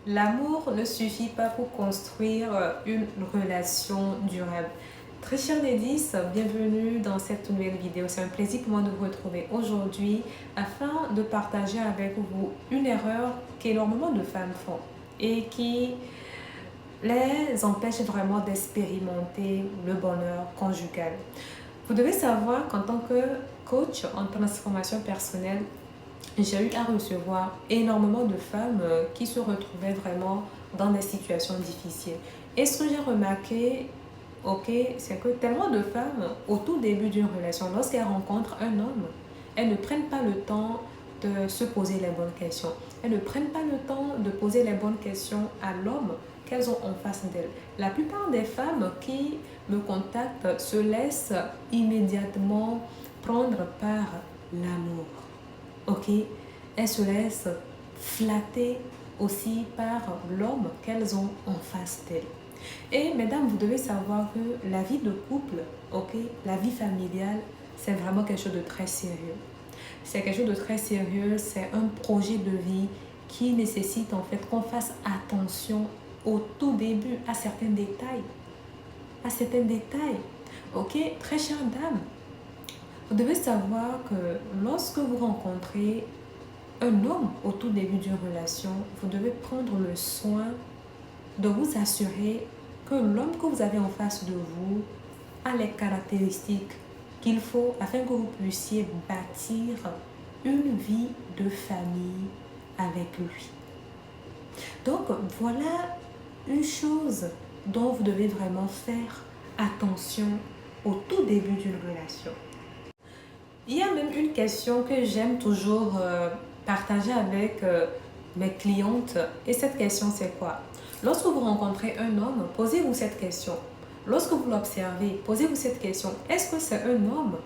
L'amour ne suffit pas pour construire une relation durable. Très chère Nédis, bienvenue dans cette nouvelle vidéo. C'est un plaisir pour moi de vous retrouver aujourd'hui afin de partager avec vous une erreur qu'énormément de femmes font et qui les empêche vraiment d'expérimenter le bonheur conjugal. Vous devez savoir qu'en tant que coach en transformation personnelle, j'ai eu à recevoir énormément de femmes qui se retrouvaient vraiment dans des situations difficiles. Et ce que j'ai remarqué, c'est que tellement de femmes, au tout début d'une relation, lorsqu'elles rencontrent un homme, elles ne prennent pas le temps de se poser les bonnes questions. Elles ne prennent pas le temps de poser les bonnes questions à l'homme qu'elles ont en face d'elles. La plupart des femmes qui me contactent se laissent immédiatement prendre par l'amour. Ok, elles se laissent flatter aussi par l'homme qu'elles ont en face d'elles. Et mesdames, vous devez savoir que la vie de couple, la vie familiale, c'est vraiment quelque chose de très sérieux. C'est quelque chose de très sérieux, c'est un projet de vie qui nécessite en fait qu'on fasse attention au tout début à certains détails. À certains détails. Ok, très chère dame, vous devez savoir que lorsque vous rencontrez un homme au tout début d'une relation, vous devez prendre le soin de vous assurer que l'homme que vous avez en face de vous a les caractéristiques qu'il faut afin que vous puissiez bâtir une vie de famille avec lui. Donc voilà une chose dont vous devez vraiment faire attention au tout début d'une relation. Il y a même une question que j'aime toujours partager avec mes clientes. Et cette question, c'est quoi? Lorsque vous rencontrez un homme, posez-vous cette question. Lorsque vous l'observez, posez-vous cette question. Est-ce que c'est un homme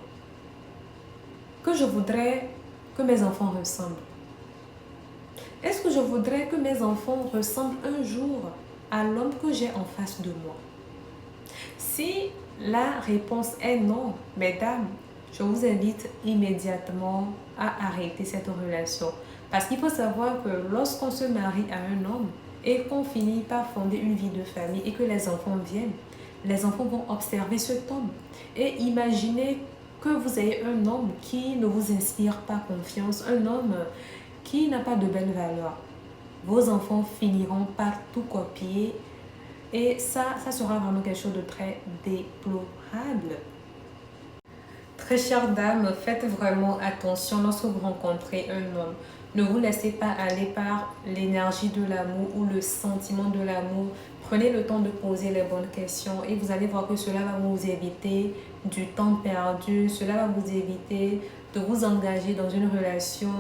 que je voudrais que mes enfants ressemblent? Est-ce que je voudrais que mes enfants ressemblent un jour à l'homme que j'ai en face de moi? Si la réponse est non, mesdames, je vous invite immédiatement à arrêter cette relation. Parce qu'il faut savoir que lorsqu'on se marie à un homme et qu'on finit par fonder une vie de famille et que les enfants viennent, les enfants vont observer cet homme. Et imaginez que vous ayez un homme qui ne vous inspire pas confiance, un homme qui n'a pas de belles valeurs. Vos enfants finiront par tout copier et ça sera vraiment quelque chose de très déplorable. Très chère dame, faites vraiment attention lorsque vous rencontrez un homme. Ne vous laissez pas aller par l'énergie de l'amour ou le sentiment de l'amour. Prenez le temps de poser les bonnes questions et vous allez voir que cela va vous éviter du temps perdu. Cela va vous éviter de vous engager dans une relation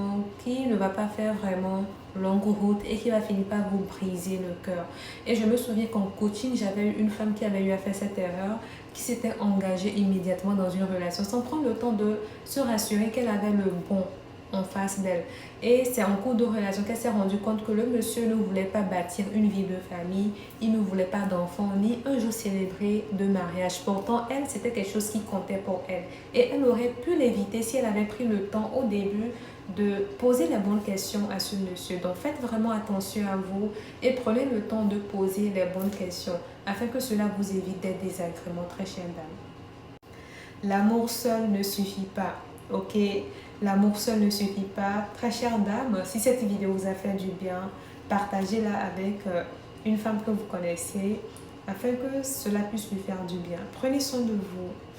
qui ne va pas faire vraiment longue route et qui va finir par vous briser le cœur. Et je me souviens qu'en coaching, j'avais eu une femme qui avait eu à faire cette erreur, qui s'était engagée immédiatement dans une relation sans prendre le temps de se rassurer qu'elle avait le bon en face d'elle. Et c'est en cours de relation qu'elle s'est rendue compte que le monsieur ne voulait pas bâtir une vie de famille, il ne voulait pas d'enfants, ni un jour célébré de mariage. Pourtant, elle, c'était quelque chose qui comptait pour elle. Et elle aurait pu l'éviter si elle avait pris le temps au début de poser les bonnes questions à ce monsieur. Donc, faites vraiment attention à vous et prenez le temps de poser les bonnes questions afin que cela vous évite des désagréments, très chère dame. L'amour seul ne suffit pas, ok? L'amour seul ne suffit pas. Très chère dame, si cette vidéo vous a fait du bien, partagez-la avec une femme que vous connaissez afin que cela puisse lui faire du bien. Prenez soin de vous.